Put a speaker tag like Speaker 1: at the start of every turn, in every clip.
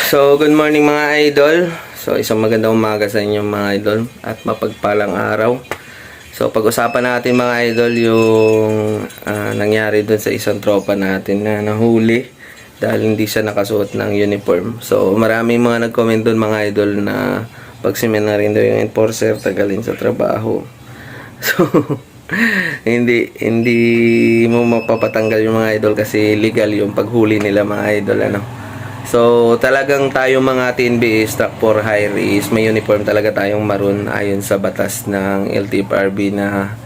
Speaker 1: So, good morning mga idol. So, isang magandang umaga sa inyo mga idol at mapagpalang araw. So, pag-usapan natin mga idol yung nangyari doon sa isang tropa natin na nahuli dahil hindi siya nakasuot ng uniform. So, marami mga nag-comment doon mga idol na pagsimen na rin daw yung enforcer, tagalin sa trabaho. So, hindi mo mapapatanggal yung mga idol kasi legal yung paghuli nila mga idol, ano. So, talagang tayo mga TNBA truck for hire is may uniform talaga tayong maroon ayon sa batas ng LTFRB na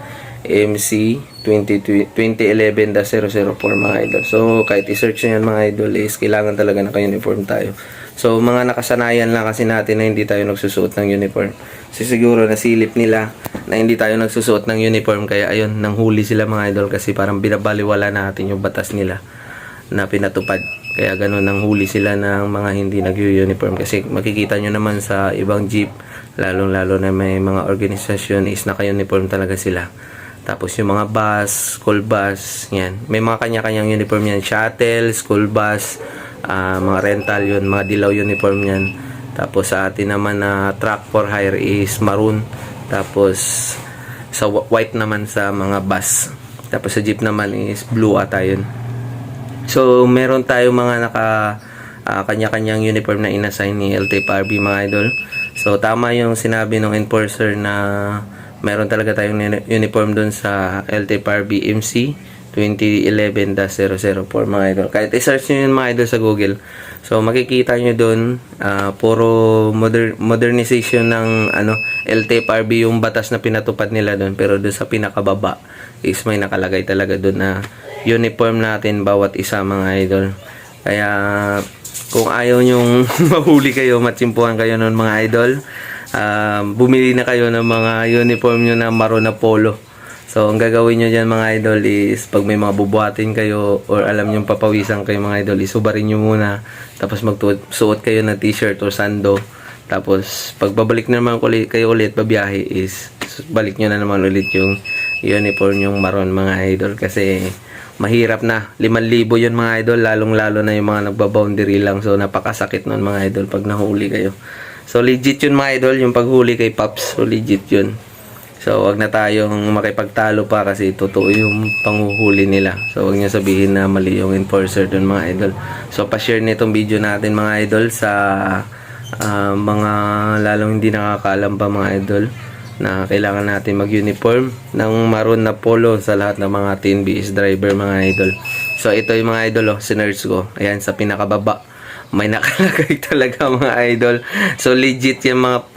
Speaker 1: MC 2011-004 mga idol. So, kahit i-search nyo yan mga idol is kailangan talaga naka-uniform tayo. So, mga nakasanayan lang kasi natin na hindi tayo nagsusuot ng uniform. So, siguro nasilip nila na hindi tayo nagsusuot ng uniform kaya ayun, nanghuli sila mga idol kasi parang binabaliwala natin yung batas nila na pinatupad. Kaya ganun nang huli sila ng mga hindi nag-uniform kasi makikita nyo naman sa ibang jeep lalong-lalo na may mga organisasyon is naka-uniform talaga sila. Tapos yung mga bus, school bus, yan. May mga kanya-kanyang uniform yan. Shuttle, school bus, mga rental yun, mga dilaw uniform yan. Tapos sa atin naman na truck for hire is maroon. Tapos sa white naman sa mga bus. Tapos sa jeep naman is blue ata yun. So, meron tayo mga kanya-kanyang uniform na inassign ni LTFRB mga idol. So, tama yung sinabi ng enforcer na meron talaga tayong uniform dun sa LTFRB MC 2011-004 mga idol. Kahit i-search nyo yun mga idol sa Google. So, makikita nyo dun puro modernization ng LTFRB yung batas na pinatupad nila dun. Pero dun sa pinakababa is may nakalagay talaga dun na uniform natin bawat isa mga idol. Kaya kung ayaw nyong mahuli kayo, matsimpuhan kayo nun mga idol, bumili na kayo ng mga uniform nyo na maroon na polo. So ang gagawin nyo dyan mga idol is pag may mga bubuhatin kayo or alam nyong papawisan kayo mga idol, isubarin nyo muna tapos magsuot kayo ng t-shirt or sando. Tapos pagbabalik na naman kayo ulit babiyahe is balik nyo na naman ulit yung uniform yung maroon mga idol kasi mahirap na. 5,000 yun mga idol, lalong-lalo na yung mga nagbaboundary lang. So, napakasakit nun mga idol pag nahuli kayo. So, legit yun mga idol, yung paghuli kay Pops. So, legit yun. So, wag na tayong makipagtalo pa kasi totoo yung panghuhuli nila. So, wag nyo sabihin na mali yung enforcer dun mga idol. So, pa-share nitong video natin mga idol sa mga lalong hindi nakakaalam pa mga idol na kailangan natin mag-uniform ng maroon na polo sa lahat ng mga TNBS driver mga idol. So ito yung mga idol, sinerge ko. Ayan sa pinakababa. May nakalagay talaga mga idol. So legit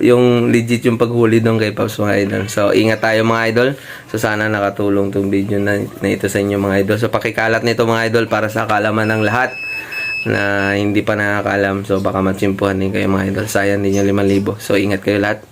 Speaker 1: yung legit yung paghuli doon kay Pops mga idol. So ingat tayo mga idol. So sana nakatulong tong video na ito sa inyo mga idol. So pakikalat nito mga idol para sa kaalaman ng lahat na hindi pa nakakaalam. So baka matsimpuhan din kayo mga idol. Sayang din yung 5,000. So ingat kayo lahat.